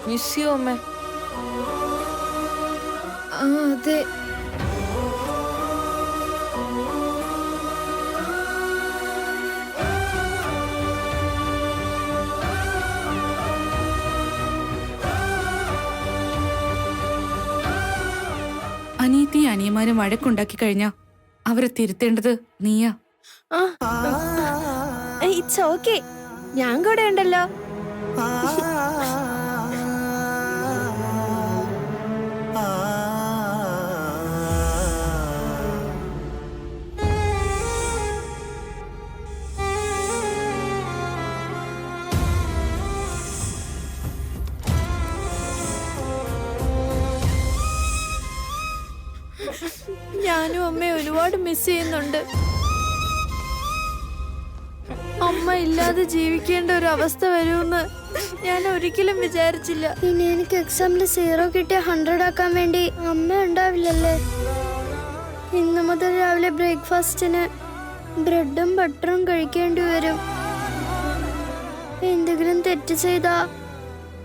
Miss you അമ്മേ. അതെ. അനിയത്തി അനിയന്മാരും വഴക്കുണ്ടാക്കി കഴിഞ്ഞാ അവരെ തിരുത്തേണ്ടത് നീയാ. ഇറ്റ്സ് ഓക്കെ, ഞാൻ കൂടെ ഉണ്ടല്ലോ. ഞാനും അമ്മയെ ഒരുപാട് മിസ് ചെയ്യുന്നുണ്ട്. അമ്മ ഇല്ലാതെ ജീവിക്കേണ്ട ഒരു അവസ്ഥ വരുമെന്ന് ഞാൻ ഒരിക്കലും വിചാരിച്ചില്ല. ഇനി എനിക്ക് എക്സാമിൽ 0 കിട്ടിയ 100 ആക്കാൻ വേണ്ടി അമ്മ ഉണ്ടാവില്ലല്ലേ. ഇന്നു മുതൽ രാവിലെ ബ്രേക്ക്ഫാസ്റ്റിന് ബ്രെഡും ബട്ടറും കഴിക്കേണ്ടി വരും. എന്തെങ്കിലും തെറ്റ് ചെയ്താ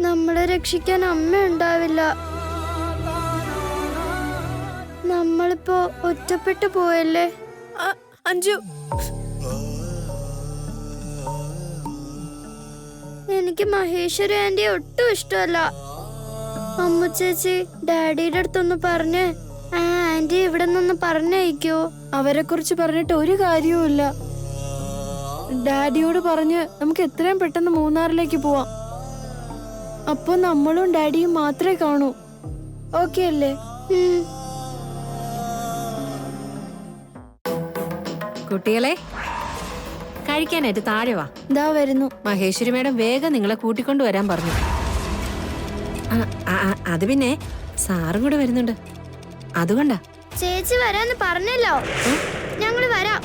നമ്മളെ രക്ഷിക്കാൻ അമ്മ ഉണ്ടാവില്ല. നമ്മളിപ്പോ ഒറ്റപ്പെട്ടു പോയല്ലേ. അഞ്ജു, എനിക്ക് മഹേശ്വരി ആന്റി ഒട്ടും ഇഷ്ടമല്ല. അമ്മു ചേച്ചി ഡാഡിയുടെ അടുത്തൊന്ന് പറഞ്ഞ് ആ ആന്റി ഇവിടെ നിന്ന് പറഞ്ഞയക്കോ? അവരെ കുറിച്ച് പറഞ്ഞിട്ട് ഒരു കാര്യവുമില്ല. ഡാഡിയോട് പറഞ്ഞ് നമുക്ക് എത്രയും പെട്ടെന്ന് മൂന്നാറിലേക്ക് പോവാം. അപ്പൊ നമ്മളും ഡാഡിയും മാത്രമേ കാണൂ. ഓക്കെ അല്ലേ? കുട്ടികളെ, കഴിക്കാനായിട്ട് താഴെ വാ. ദാ വരുന്നു. മഹേശ്വരി മേഡം വേഗം നിങ്ങളെ കൂട്ടിക്കൊണ്ടുവരാൻ പറഞ്ഞു. അത് പിന്നെ സാറും കൂടെ വരുന്നുണ്ട്, അതുകൊണ്ടാ. ചേച്ചി വരാന്ന് പറഞ്ഞല്ലോ, ഞങ്ങള് വരാം.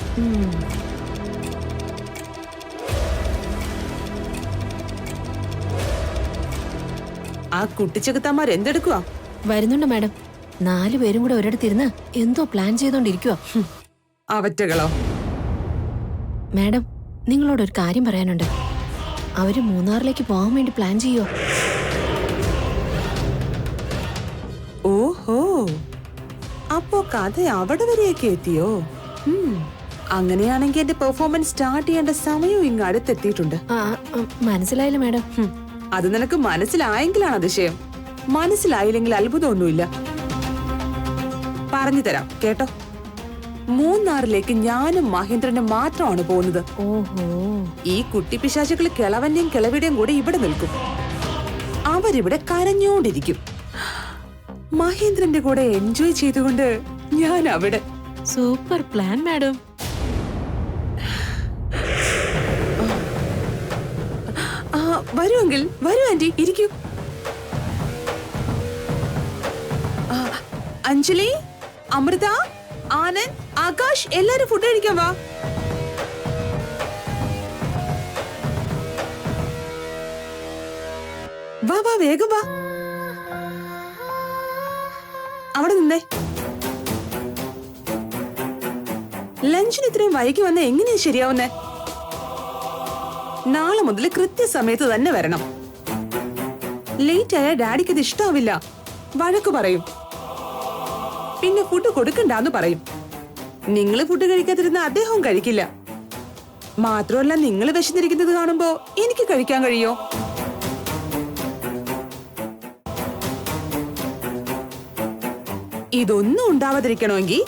ആ കുട്ടിച്ചെകുത്താന്മാർ എന്തെടുക്കുവാ? വരുന്നുണ്ട് മാഡം. 4 പേരും കൂടെ ഒരിടത്തിരുന്ന് എന്തോ പ്ലാൻ ചെയ്തോണ്ടിരിക്കുവാ. അവറ്റകളോ? മാഡം, നിങ്ങളോടൊരു കാര്യം പറയാനുണ്ട്. അവര് മൂന്നാറിലേക്ക് പോകാൻ വേണ്ടി പ്ലാൻ ചെയ്യോ. ഓഹോ, അപ്പോ കഥ അവിടെ വരെയൊക്കെ എത്തിയോ? അങ്ങനെയാണെങ്കിൽ എന്റെ പെർഫോമൻസ് സ്റ്റാർട്ട് ചെയ്യേണ്ട സമയവും ഇങ്ങ് അടുത്തെത്തിയിട്ടുണ്ട്. മനസ്സിലായില്ല മാഡം. അത് നിനക്ക് മനസ്സിലായെങ്കിലാണ് അതിശയം. മനസ്സിലായില്ലെങ്കിൽ അത്ഭുതമൊന്നുമില്ല. പറഞ്ഞു തരാം, കേട്ടോ. മൂന്നാറിലേക്ക് ഞാനും മഹേന്ദ്രനും മാത്രമാണ് പോകുന്നത്. ഓഹോ, ഈ കുട്ടി പിശാചുകൾ കിളവന്റെയും കിളവിയുടെയും കൂടെ ഇവിടെ നിൽക്കും. അവരിവിടെ കരഞ്ഞോണ്ടിരിക്കും. മഹേന്ദ്രന്റെ കൂടെ എൻജോയ് ചെയ്തുകൊണ്ട് ഞാൻ അവിടെ. Super plan madam. വരുമെങ്കിൽ വരൂ ആന്റി, ഇരിക്കൂ. അഞ്ജലി, അമൃത, ആനന്ദ്, ആകാശ്, എല്ലാരും ഫുഡ് കഴിക്കാൻ വാ. വാ വാ, വേഗം വാ. അവിടെ നിന്നേ. ലഞ്ചിന് ഇത്രയും വൈകി വന്ന എങ്ങനെയാ ശരിയാവുന്നേ? നാളെ മുതൽ കൃത്യസമയത്ത് തന്നെ വരണം. ലേറ്റ് ആയ ഡാഡിക്ക് അത് ഇഷ്ടാവില്ല, വഴക്ക് പറയും. പിന്നെ ഫുഡ് കൊടുക്കണ്ടെന്ന് പറയും. നിങ്ങൾ ഫുഡ് കഴിക്കാതിരുന്ന അദ്ദേഹവും കഴിക്കില്ല. മാത്രമല്ല, നിങ്ങൾ വിശന്നിരിക്കുന്നത് കാണുമ്പോ എനിക്ക് കഴിക്കാൻ കഴിയോ? ഇതൊന്നും ഉണ്ടാവാതിരിക്കണമെങ്കിൽ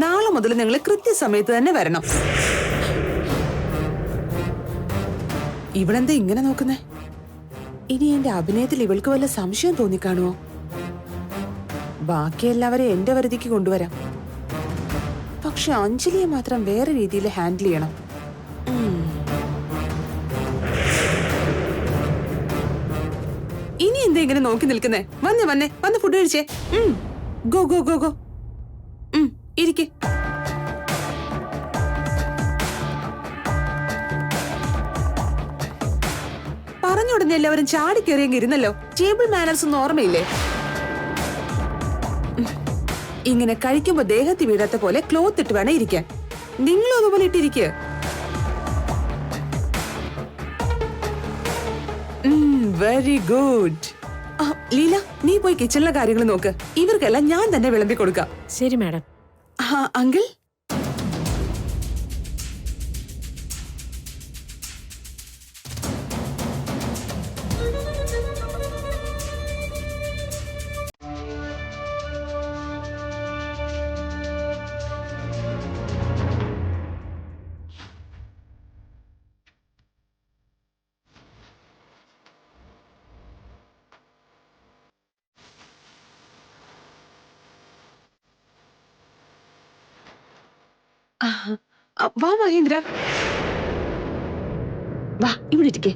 നാളെ മുതൽ നിങ്ങൾ കൃത്യസമയത്ത് തന്നെ വരണം. ഇവളെന്താ ഇങ്ങനെ നോക്കുന്നേ? ഇനി എന്റെ അഭിനയത്തിൽ ഇവൾക്ക് വല്ല സംശയം തോന്നിക്കാണുവോ? ബാക്കി എല്ലാവരെയും എന്റെ വരുതിക്ക് കൊണ്ടുവരാം. പക്ഷെ അഞ്ജലിയെ മാത്രം വേറെ രീതിയിൽ ഹാൻഡിൽ ചെയ്യണം. ഇനി എന്താ ഇങ്ങനെ നോക്കി നിൽക്കുന്നേ? വന്നേ വന്നേ, വന്ന് ഫുഡ് കഴിച്ചേ. Go go go go. ഇരിക്കെ. പറഞ്ഞ ഉടനെ എല്ലാവരും ചാടിക്കേറിയെങ്കിൽ ഇരുന്നല്ലോ. ടേബിൾ മാനേഴ്സ് ഒന്നും ഓർമ്മയില്ലേ? ഇങ്ങനെ കഴിക്കുമ്പോ ദേഹത്ത് വീഴാത്ത പോലെ ക്ലോത്ത് ഇട്ട് വേണം ഇരിക്കാൻ. നിങ്ങളും അതുപോലെ ഇട്ടിരിക്കുക. Very good. ലീല, നീ പോയി കിച്ചണിലെ കാര്യങ്ങൾ നോക്ക്. ഇവർക്കെല്ലാം ഞാൻ തന്നെ വിളമ്പി കൊടുക്കാം. ശരി മാഡം. അങ്കിൾ, വാ മഹേന്ദ്ര, വാ ഇവിടെ ഇരിക്കേ.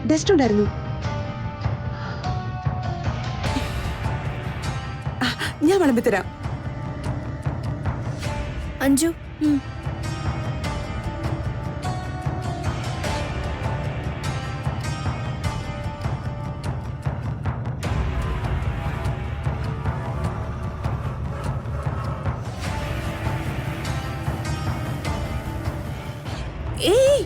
ഡസ്റ്റ് ഉണ്ടായിരുന്നു. ഞാൻ വിളമ്പിത്തരാം. അഞ്ജു, ഏയ്,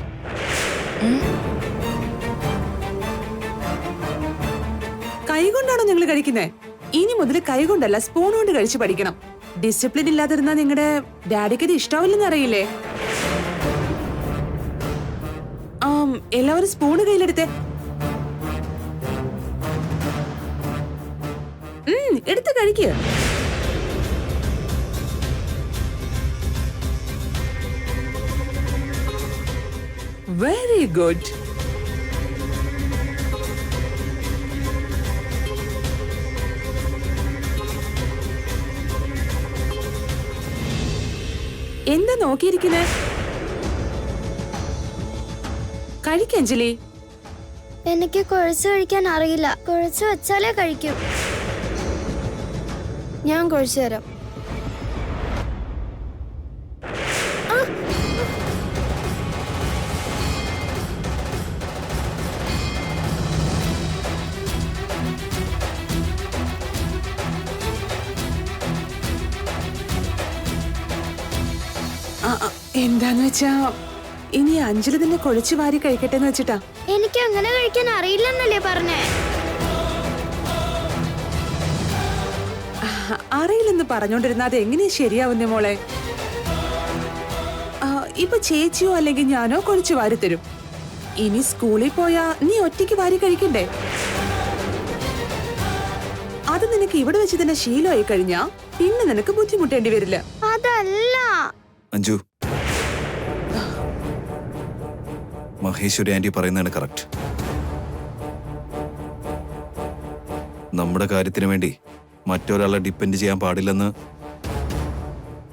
കൈകൊണ്ടാണോ നിങ്ങൾ കഴിക്കുന്നേ? ഇനി മുതൽ കൈകൊണ്ടല്ല, സ്പൂൺ കൊണ്ട് കഴിച്ചു പഠിക്കണം. ഡിസിപ്ലിൻ ഇല്ലാതിരുന്നാ നിങ്ങളുടെ ഡാഡിക്ക് ഇത് ഇഷ്ടാവില്ലെന്ന് അറിയില്ലേ? എല്ലാവരും സ്പൂണ് കയ്യിലെടുത്തേ. എടുത്ത് കഴിക്കുക. Very good. എന്താ നോക്കിയിരിക്കുന്നേ? കഴിക്കഞ്ജലി. എനിക്ക് കുഴച്ച് കഴിക്കാൻ അറിയില്ല. കുഴച്ച് വെച്ചാലേ കഴിക്കൂ. ഞാൻ കുഴച്ചു തരാം. എന്താന്ന് വെച്ചാ ഇനി അഞ്ജലി തന്നെ കുഴച്ചു വാരി കഴിക്കട്ടെ എന്ന് വെച്ചിട്ടാ. എനിക്ക് അങ്ങനെ കഴിക്കാൻ അറിയില്ലെന്നല്ലേ പറഞ്ഞേ? അറിയില്ലെന്ന് പറഞ്ഞോണ്ടിരുന്ന അത് എങ്ങനെയാ ശരിയാവുന്നേ മോളെ? ഇപ്പൊ ചേച്ചിയോ അല്ലെങ്കിൽ ഞാനോ കുഴച്ചു വാരി തരും. ഇനി സ്കൂളിൽ പോയാ നീ ഒറ്റയ്ക്ക് വാരി കഴിക്കണ്ടേ? അത് നിനക്ക് ഇവിടെ വെച്ച് തന്നെ ശീലമായി കഴിഞ്ഞാ പിന്നെ നിനക്ക് ബുദ്ധിമുട്ടേണ്ടി വരില്ല. അതല്ല അഞ്ജു, മഹേശ്വരി ആന്റി പറയുന്നതാണ് കറക്റ്റ്. നമ്മുടെ കാര്യത്തിന് വേണ്ടി മറ്റൊരാളെ ഡിപ്പെൻഡ് ചെയ്യാൻ പാടില്ലെന്ന്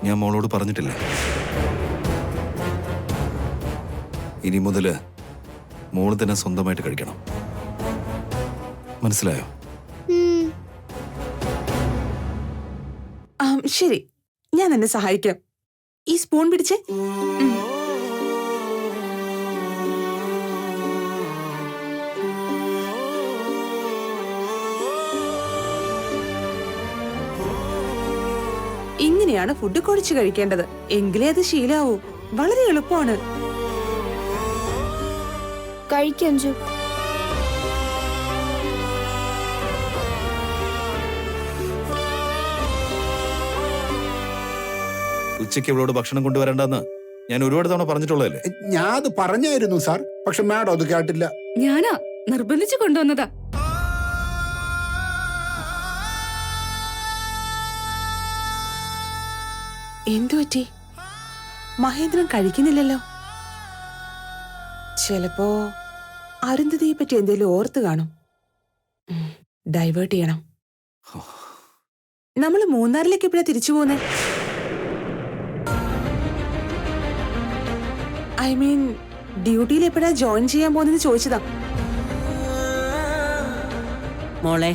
ഞാൻ മോളോട് പറഞ്ഞിട്ടില്ലേ? ഇനി മുതല് മോള് തന്നെ സ്വന്തമായിട്ട് കഴിക്കണം. മനസ്സിലായോ? ശരി, ഞാൻ എന്നെ സഹായിക്കാം. ഈ സ്പൂൺ പിടിച്ചേ. ഇങ്ങനെയാണ് ഫുഡ് കുഴച്ച് കഴിക്കേണ്ടത്. എങ്കിലേ അത് ശീലാവൂ. വളരെ എളുപ്പമാണ്. കഴിക്കഞ്ചു. ഉച്ചയ്ക്ക് ഇവളോട് ഭക്ഷണം കൊണ്ടുവരണ്ടെന്ന് ഞാൻ ഒരുപാട് തവണ പറഞ്ഞിട്ടുള്ളതല്ലേ? ഞാൻ അത് പറഞ്ഞായിരുന്നു സാർ, പക്ഷെ മാഡം അത് കേട്ടില്ല. ഞാനാ നിർബന്ധിച്ചു കൊണ്ടുവന്നതാ. എന്തു പറ്റി? മഹേന്ദ്രൻ കഴിക്കുന്നില്ലല്ലോ. ചിലപ്പോ അരുന്ധതിയെ പറ്റി എന്തേലും ഓർത്ത് കാണും. ഡൈവേർട്ട് ചെയ്യണം. നമ്മള് മൂന്നാറിലേക്ക് എപ്പോഴാ തിരിച്ചു പോകുന്നേ? ഐ മീൻ ഡ്യൂട്ടിയിൽ എപ്പോഴാ ജോയിൻ ചെയ്യാൻ പോകുന്നെന്ന് ചോദിച്ചതാ. മോളെ,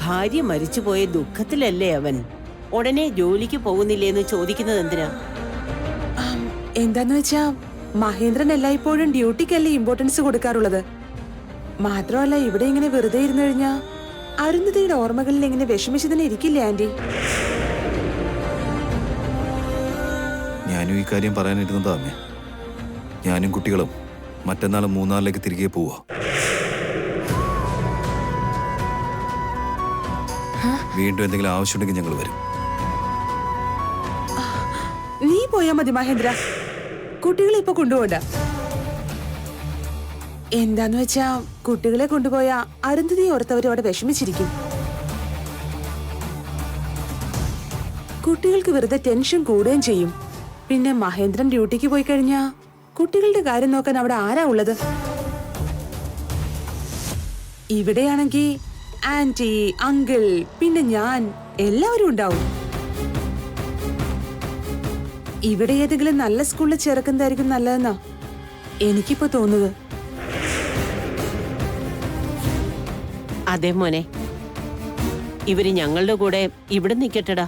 ഭാര്യ മരിച്ചുപോയ ദുഃഖത്തിലല്ലേ അവൻ. ഉടനെ ജോലിക്ക് പോകുന്നില്ലേന്ന് ചോദിക്കുന്നത് എന്തിനാ? എന്താന്ന് വെച്ചാ മഹേന്ദ്രൻ എല്ലായ്പ്പോഴും ഡ്യൂട്ടിക്കല്ലേ ഇമ്പോർട്ടൻസ് കൊടുക്കാറുള്ളത്. മാത്രമല്ല ഇവിടെ ഇങ്ങനെ വെറുതെ ഇരുന്നു കഴിഞ്ഞാ അരുന്ധതിയുടെ ഓർമ്മകളിൽ ഇങ്ങനെ വിഷമിച്ചു തന്നെ ഇരിക്കില്ലേ ആന്റി? ഞാനും ഈ കാര്യം പറയാനിരുന്നതാ അമ്മേ. ഞാനും കുട്ടികളും മറ്റന്നാൾ മൂന്നാറിലേക്ക് തിരികെ പോവാ. വീണ്ടും എന്തെങ്കിലും ആവശ്യമുണ്ടെങ്കിൽ ഞങ്ങൾ വരും. നീ പോയാ മതി മഹേന്ദ്ര, കുട്ടികളെ ഇപ്പൊ കൊണ്ടുപോണ്ട. എന്താന്ന് വെച്ചാ കുട്ടികളെ കൊണ്ടുപോയാ അരുന്ധതി ഓർത്തവരും അവിടെ വിഷമിച്ചിരിക്കും. കുട്ടികൾക്ക് വെറുതെ ടെൻഷൻ കൂടുകയും ചെയ്യും. പിന്നെ മഹേന്ദ്രൻ ഡ്യൂട്ടിക്ക് പോയി കഴിഞ്ഞാ കുട്ടികളുടെ കാര്യം നോക്കാൻ അവിടെ ആരാ ഉള്ളത്? ഇവിടെയാണെങ്കി ആന്റി, അങ്കിൾ, പിന്നെ ഞാൻ എല്ലാവരും ഉണ്ടാവും. ഇവിടെ ഏതെങ്കിലും നല്ല സ്കൂളിൽ ചേർക്കുന്നതായിരിക്കും നല്ലതെന്നാ എനിക്കിപ്പോ തോന്നുന്നത്. അതെ മോനെ, ഇവര് ഞങ്ങളുടെ കൂടെ ഇവിടെ നിക്കട്ടടാ.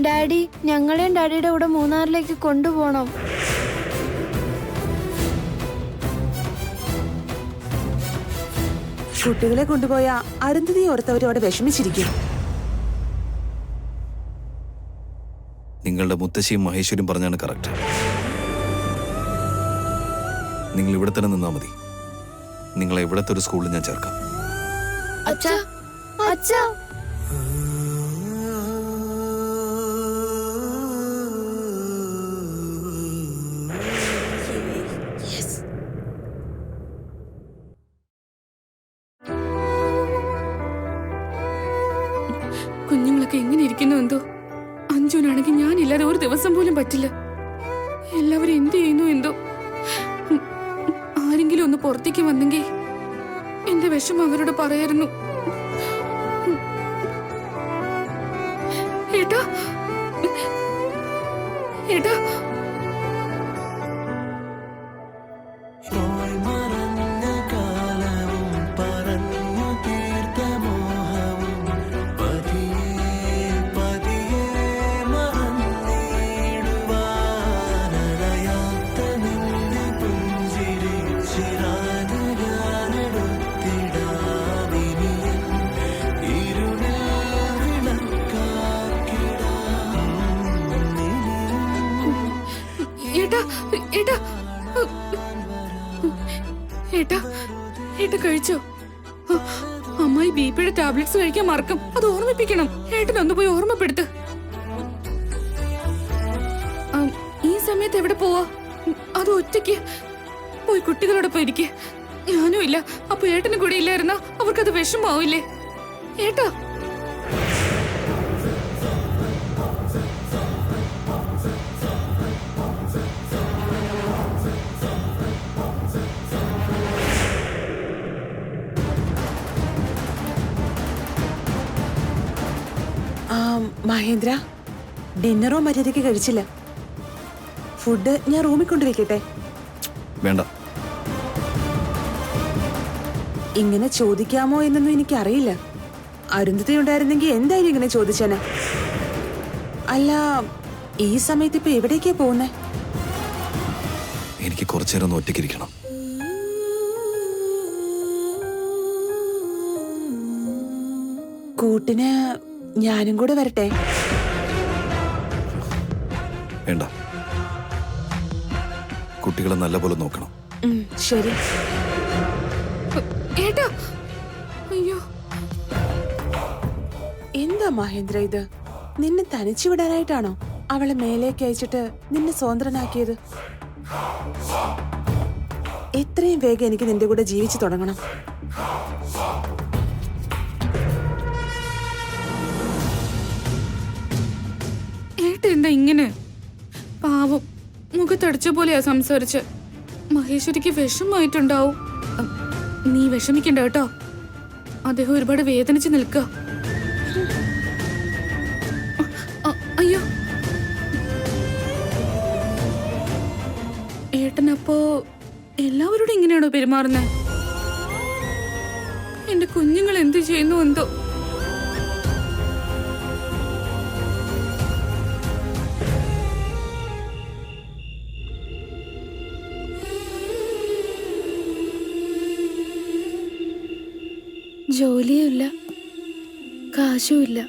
ഡാഡി, ഞങ്ങളെയും ഡാഡിയുടെ കൂടെ മൂന്നാറിലേക്ക് കൊണ്ടുപോകണം. കുട്ടികളെ കൊണ്ടുപോയാ അരുന്ധതി ഓർത്തവരും അവിടെ വിഷമിച്ചിരിക്കും. നിങ്ങളുടെ മുത്തശ്ശിയും മഹേശ്വരിയും പറഞ്ഞാണ് കറക്റ്റ്. നിങ്ങൾ ഇവിടെ തന്നെ നിന്നാ മതി. നിങ്ങളെ ഇവിടത്തെ ഒരു സ്കൂളിൽ ഞാൻ ചേർക്കാം. അച്ഛാ, അച്ഛാ. കുഞ്ഞുങ്ങളൊക്കെ എങ്ങനെ ഇരിക്കുന്നു എന്തോ. അഞ്ജുനാണെങ്കിൽ ഞാനില്ലാതെ ഒരു ദിവസം പോലും പറ്റില്ല. എല്ലാവരും എന്ത് ചെയ്യുന്നു എന്തോ. ആരെങ്കിലും ഒന്ന് പുറത്തേക്ക് വന്നെങ്കിൽ എന്റെ വിഷമം അവരോട് പറയായിരുന്നു. ഏട്ടാ, ഏട്ടാ. ഏട്ടാ, ഏട്ടാ കഴിച്ചോ? അമ്മായി ബിപിയുടെ ടാബ്ലറ്റ്സ് കഴിക്കാൻ മറക്കും. അത് ഓർമ്മിപ്പിക്കണം. ഏട്ടനൊന്ന് പോയി ഓർമ്മപ്പെടുത്ത്. ഈ സമയത്ത് എവിടെ പോവാ? അത് ഒറ്റയ്ക്ക് പോയി കുട്ടികളോടൊപ്പം ഇരിക്കെ. ഞാനും ഇല്ല. അപ്പൊ ഏട്ടനും കൂടെ ഇല്ലായിരുന്ന അവർക്കത് വിഷമാവില്ലേ ഏട്ടാ? മഹേന്ദ്ര, ഡിന്നറോ മര്യാദയ്ക്ക് കഴിച്ചില്ല. ഫുഡ് ഞാൻ റൂമിൽ കൊണ്ടുവയ്ക്കട്ടെ? വേണ്ട. ഇങ്ങനെ ചോദിക്കാമോ എന്നൊന്നും എനിക്കറിയില്ല. അരുന്ധതി ഉണ്ടായിരുന്നെങ്കിൽ എന്തായാലും ഇങ്ങനെ ചോദിച്ചേനെ. അല്ല, ഈ സമയത്ത് ഇപ്പൊ എവിടേക്കാ പോകുന്നേ? എനിക്ക് കുറച്ചേരം ഒന്ന് ഒറ്റയ്ക്കിരിക്കണം. കൂട്ടിന് ഞാനും കൂടെ വരട്ടെ? വേണ്ട. കുട്ടികളെ നല്ലപോലെ നോക്കണം. ശരി. ഏട്ടാ, അയ്യോ. എന്താ മഹേന്ദ്ര ഇത്? നിന്നെ തനിച്ചു വിടാനായിട്ടാണോ അവളെ മേലേക്ക് അയച്ചിട്ട് നിന്നെ സ്വതന്ത്രനാക്കിയത്? എത്രയും വേഗം എനിക്ക് നിന്റെ കൂടെ ജീവിച്ചു തുടങ്ങണം. എന്താ ഇങ്ങനെ? പാവം, മുഖത്തടിച്ച പോലെയാ സംസാരിച്ച്. മഹേശ്വരിക്ക് വിഷമായിട്ടുണ്ടാവും. നീ വിഷമിക്കണ്ട കേട്ടോ. അദ്ദേഹം ഒരുപാട് വേദനിച്ച് നിൽക്കുക. അയ്യോ, ഏട്ടനപ്പോ എല്ലാവരോടും ഇങ്ങനെയാണോ പെരുമാറുന്നത്? എന്റെ കുഞ്ഞുങ്ങൾ എന്ത് ചെയ്യുന്നു എന്തോ. ജോലിയുമില്ല, കാശുമില്ല.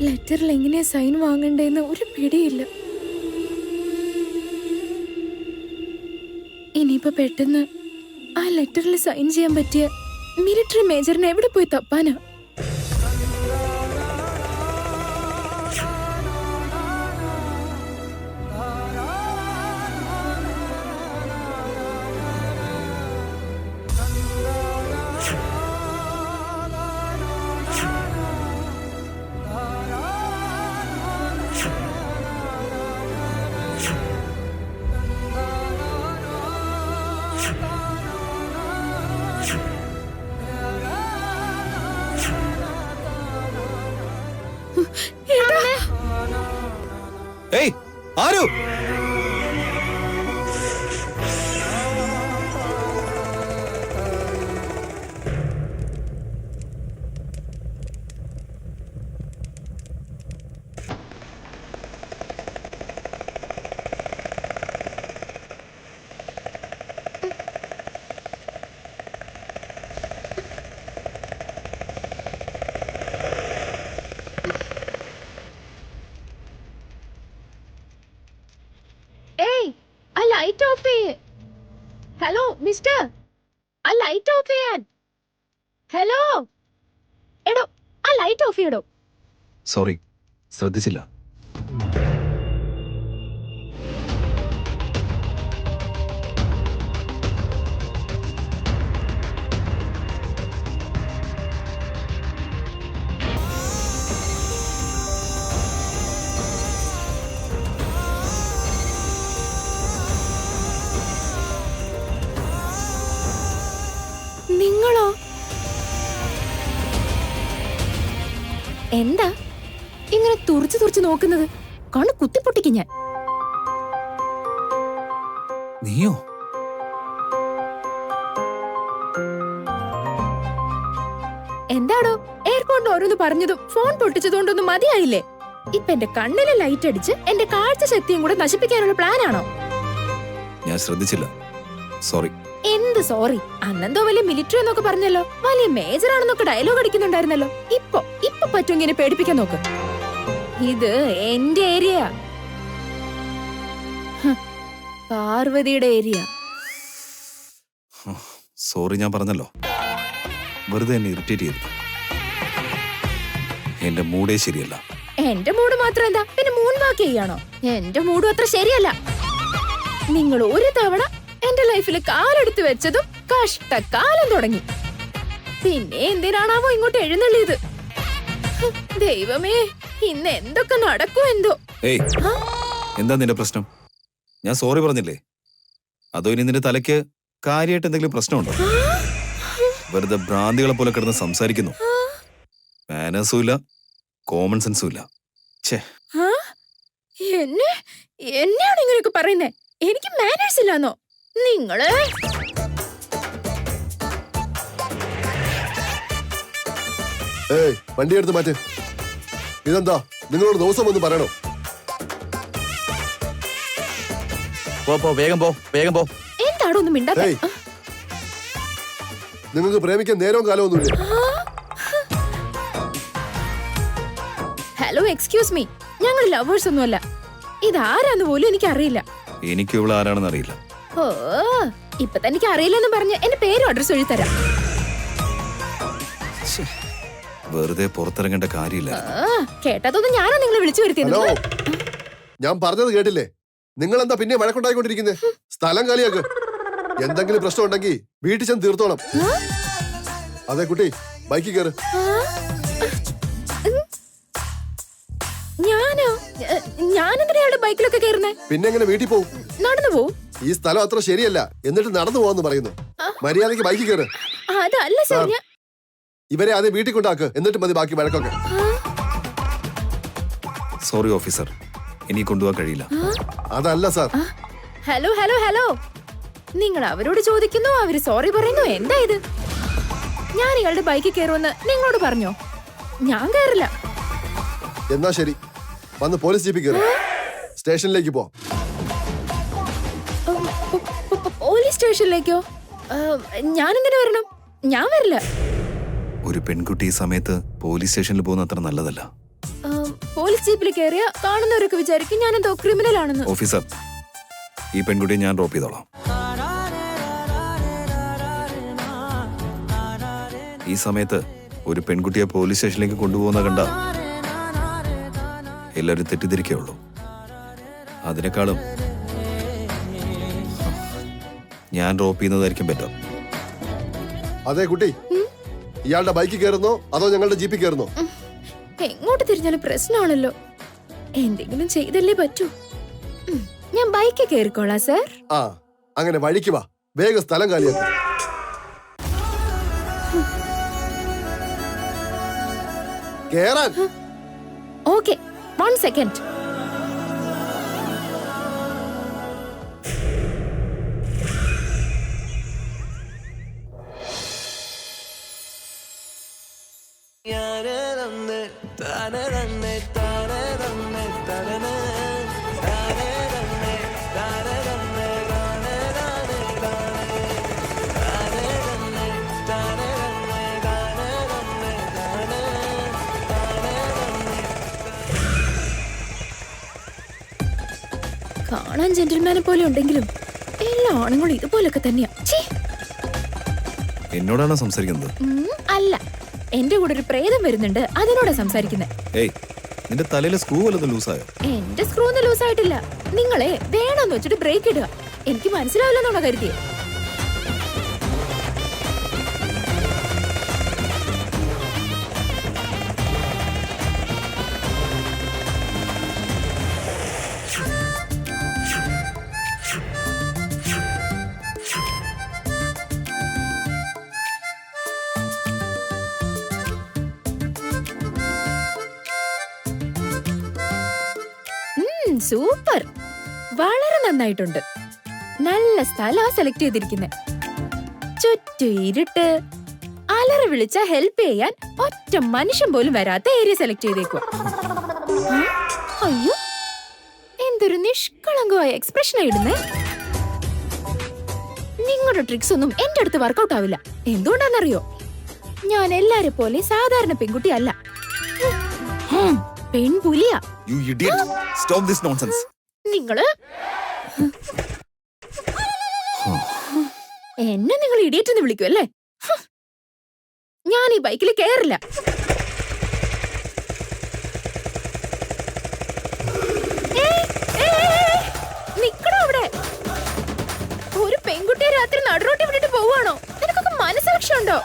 ലെറ്ററിൽ എങ്ങനെയാ സൈൻ വാങ്ങണ്ടേന്ന് ഒരു പിടിയില്ല. ഇനിയിപ്പോ പെട്ടെന്ന് ആ ലെറ്ററിൽ സൈൻ ചെയ്യാൻ പറ്റിയ മിലിറ്ററി മേജറിനെ എവിടെ പോയി തപ്പാനാ? ഏയ് ആരു ലൈറ്റ് ഓഫ് ചെയ്യേ. ഹലോ മിസ്റ്റർ, ആ ലൈറ്റ് ഓഫ് ചെയ്യാൻ. ഹലോ എടോ, ആ ലൈറ്റ് ഓഫ് ചെയ്യടോ. സോറി, ശ്രദ്ധിച്ചില്ല. നിങ്ങളോ? എന്താ ഇങ്ങനെ തുറച്ചു നോക്കുന്നത്? കണ്ണ് കുത്തിപ്പൊട്ടിക്കും ഞാൻ. നീയോ? എന്താടോ എയർപോർട്ടിൽ ഓരോന്ന് പറഞ്ഞതും ഫോൺ പൊട്ടിച്ചതുകൊണ്ടൊന്നും മതിയായില്ലേ? ഇപ്പൊ എന്റെ കണ്ണിലെ ലൈറ്റ് അടിച്ച് എന്റെ കാഴ്ച ശക്തിയും കൂടെ നശിപ്പിക്കാനുള്ള പ്ലാൻ ആണോ? ഞാൻ ശ്രദ്ധിച്ചില്ല, സോറി. എന്ത് സോറി? അന്നെന്തോ വലിയ മിലിറ്ററി എന്നൊക്കെ പറഞ്ഞല്ലോ, വലിയ മേജർ ആണെന്നൊക്കെ ഡയലോഗ് അടിക്കുന്നുണ്ടായിരുന്നല്ലോ. ഇപ്പൊ പറ്റുമെങ്കിൽ എന്നെ പേടിപ്പിക്കാൻ നോക്ക്. ഇത് എന്റെ ഏരിയ, പാർവതിയുടെ ഏരിയ. സോറി, ഞാൻ പറഞ്ഞല്ലോ, വെറുതെ എന്നെ ഇറിറ്റേറ്റ് ചെയ്യരുത്. എന്റെ മൂഡേ ശരിയല്ല. എന്റെ മൂഡ് മാത്രം എന്താ, പിന്നെ മൂൺ വാക്ക് ചെയ്യാണോ? എന്റെ മൂഡും അത്ര ശരിയല്ല. നിങ്ങൾ ഒരു തവണ എന്റെ ലൈഫിൽ കാലെടുത്ത് വെച്ചതും കഷ്ടകാലം തുടങ്ങി. പിന്നെ എന്തിനാണാവോ ഇങ്ങോട്ട് എഴുന്നള്ളിയത്? ദൈവമേ, ഇന്ന് എന്തൊക്കെ നടക്കും എന്തോ. ഏയ്, എന്താ നിന്റെ പ്രശ്നം? ഞാൻ സോറി പറഞ്ഞില്ലേ? അതോ ഇനി നിന്റെ തലയ്ക്ക് കാര്യമായിട്ട് എന്തെങ്കിലും പ്രശ്നമുണ്ടോ? വെറുതെ ഭ്രാന്തികളെ പോലെ കിടന്ന് സംസാരിക്കുന്നു. മാനേഴ്സും ഇല്ല, കോമൺ സെൻസും ഇല്ല. എന്നെയാണ് ഇങ്ങനെയൊക്കെ പറയുന്നേ? എനിക്ക് മാനേഴ്സ് ഇല്ലാന്നോ? നിങ്ങള് വണ്ടി എടുത്ത് മാറ്റ്. ഇതെന്താ, നിങ്ങളോട് ദിവസം ഒന്ന് പറയണോ? വേഗം പോ. എന്താടോ ഒന്നും മിണ്ടാത്തെ? നിങ്ങൾക്ക് പ്രേമിക്കാൻ നേരവും കാലമൊന്നുമില്ലേ? ഹലോ, എക്സ്ക്യൂസ് മീ, ഞങ്ങൾ ലവേഴ്സ് ഒന്നുമല്ല. ഇതാരാന്ന് പോലും എനിക്ക് അറിയില്ല. എനിക്ക് ഇവിടെ ആരാണെന്ന് അറിയില്ല. ഓ, ഇപ്പൊ തനിക്ക് അറിയില്ലെന്ന് പറഞ്ഞ് എന്റെ പേരും അഡ്രസ് എഴുതി തരാം. വെറുതെ പുറത്തിറങ്ങേണ്ട കാര്യമില്ല. കേട്ടതൊന്നും ഞാനാ നിങ്ങളെ വിളിച്ചു വരുത്തിയത്. ഹലോ, ഞാൻ പറഞ്ഞത് കേട്ടില്ലേ? നിങ്ങൾ എന്താ പിന്നെ വഴക്കുണ്ടായിക്കൊണ്ടിരിക്കുന്നേ? സ്ഥലം കാലിയാക്ക്. എന്തെങ്കിലും പ്രശ്നം ഉണ്ടെങ്കിൽ വീട്ടിൽ ചെന്ന് തീർത്തോണം. അതെ കുട്ടി, ബൈക്കിൽ കയറ്. ഞാനെന്തിനാ ബൈക്കിലൊക്കെ കയറുന്നേ? പിന്നെ എങ്ങനെ വീട്ടിൽ പോവും? നടന്നു പോവും. ഈ സ്ഥലം അത്ര ശരിയല്ല, എന്നിട്ട് നടന്നു പോവാന്ന് പറയുന്നു. മര്യാദയ്ക്ക് ബൈക്കിൽ കയറ്. അതല്ല സാർ, ഇവരെ ആദ്യം വീട്ടിൽ കൊണ്ടാക്ക്, എന്നിട്ട് മതി ബാക്കി വഴക്കൊക്കെ. സോറി ഓഫീസർ, ഇനി കൊണ്ടുപോകാൻ കഴിയില്ല. അതല്ല സാർ. ഹലോ ഹലോ ഹലോ, നിങ്ങൾ അവരോട് ചോദിക്കുന്നു, അവര് സോറി പറയുന്നു. എന്താ ഇത്? ഞാൻ ഇയാളുടെ ബൈക്കിൽ കയറുമെന്ന് നിങ്ങളോട് പറഞ്ഞോ? ഞാൻ കയറില്ല. എന്നാ ശരി, വന്ന് പോലീസ് ജീപ്പിൽ കയറി സ്റ്റേഷനിലേക്ക് പോ. പോലീസ് സ്റ്റേഷനിലേക്കോ? ഞാൻ എന്തിനു വരണം? ഞാൻ വരില്ല. ഒരു പെൺകുട്ടി ഈ സമയത്ത് പോലീസ് സ്റ്റേഷനിൽ പോകുന്ന അത്ര നല്ലതല്ല. പോലീസ് ജീപ്പിൽ കയറിയ കാണുന്നവരൊക്കെ വിചാരിക്കും ഞാൻ എന്തോ ക്രിമിനൽ ആണെന്ന്. ഓഫീസർ, ഈ പെൺകുട്ടിയെ ഞാൻ ഡ്രോപ്പ് ചെയ്തോളാം. ഈ സമയത്ത് ഒരു പെൺകുട്ടിയെ പോലീസ് സ്റ്റേഷനിലേക്ക് കൊണ്ടുപോകുന്ന കണ്ട എല്ലാവരും തെറ്റിദ്ധരിക്കുകയുള്ളൂ. അതിനേക്കാളും ഞാൻ ഡ്രോപ്പ് ചെയ്യുന്നതായിരിക്കും ബെറ്റർ. അതെ കുട്ടി, ഇയാളുടെ ബൈക്കിൽ കയറുന്നോ അതോ ഞങ്ങളുടെ ജീപ്പിൽ കയറുന്നോ? എങ്ങോട്ട് തിരിഞ്ഞാലും പ്രശ്നമാണല്ലോ. എന്തെങ്കിലും ചെയ്തല്ലേ പറ്റൂ. ഞാൻ ബൈക്കിൽ കയറിക്കോളാം സർ. ആ, അങ്ങനെ വഴിക്ക് വാ, വേഗം സ്ഥലം കാലിയാക്കും. കേറാൻ. Okay, 1 second. കാണാൻ ജെന്റിൽമാനെ പോലെ ഉണ്ടെങ്കിലും എല്ലാ ആണുങ്ങളും ഇതുപോലൊക്കെ തന്നെയാ. ഛീ. എന്നോടാണോ സംസാരിക്കുന്നത്? അല്ല, എന്റെ കൂടെ ഒരു പ്രേതം വരുന്നുണ്ട്, അതിനോടാ സംസാരിക്കുന്നത്. ഏയ്, നിന്റെ തലയിലെ സ്ക്രൂ വല്ലതും ലൂസായോ? എന്റെ സ്ക്രൂ ഒന്നും ലൂസ് ആയിട്ടില്ല. നിങ്ങളെ വേണമെന്ന് വെച്ചിട്ട് ബ്രേക്ക് ഇടുക. എനിക്ക് മനസ്സിലാവില്ലെന്നാണോ കരുതിയെ? സൂപ്പർ, വളരെ നന്നായിട്ടുണ്ട്. നല്ല സ്ഥലാ സെലക്ട് ചെയ്തിരിക്കുന്നത്. ചുറ്റും ഇരുട്ട്, അലറി വിളിച്ച ഹെൽപ്പ് ചെയ്യാൻ ഒറ്റ മനുഷ്യൻ പോലും വരാത്ത ഏരിയ സെലക്ട് ചെയ്തേക്കുക. അയ്യോ, എന്തൊരു നിഷ്കളങ്കമായ എക്സ്പ്രഷൻ ഇടുന്നേ. നിങ്ങളുടെ ട്രിക്സ് ഒന്നും എന്റെ അടുത്ത് വർക്കൗട്ട് ആവില്ല. എന്തുകൊണ്ടാണെന്നറിയോ? ഞാൻ എല്ലാരെ പോലെ സാധാരണ പെൺകുട്ടി അല്ല, പെൺപുലിയാ. You idiot! Stop this nonsense. നിങ്ങള് എന്നെ നിങ്ങൾ ഇഡിയറ്റ് എന്ന് വിളിക്കും അല്ലേ? ഞാൻ ഈ ബൈക്കിൽ കയറില്ല. നിക്കണോ അവിടെ? ഒരു പെൺകുട്ടിയെ രാത്രി നടുറോട്ടി വിട്ടിട്ട് പോവാണോ? നിനക്കൊക്കെ മനസ്സാക്ഷിയുണ്ടോ?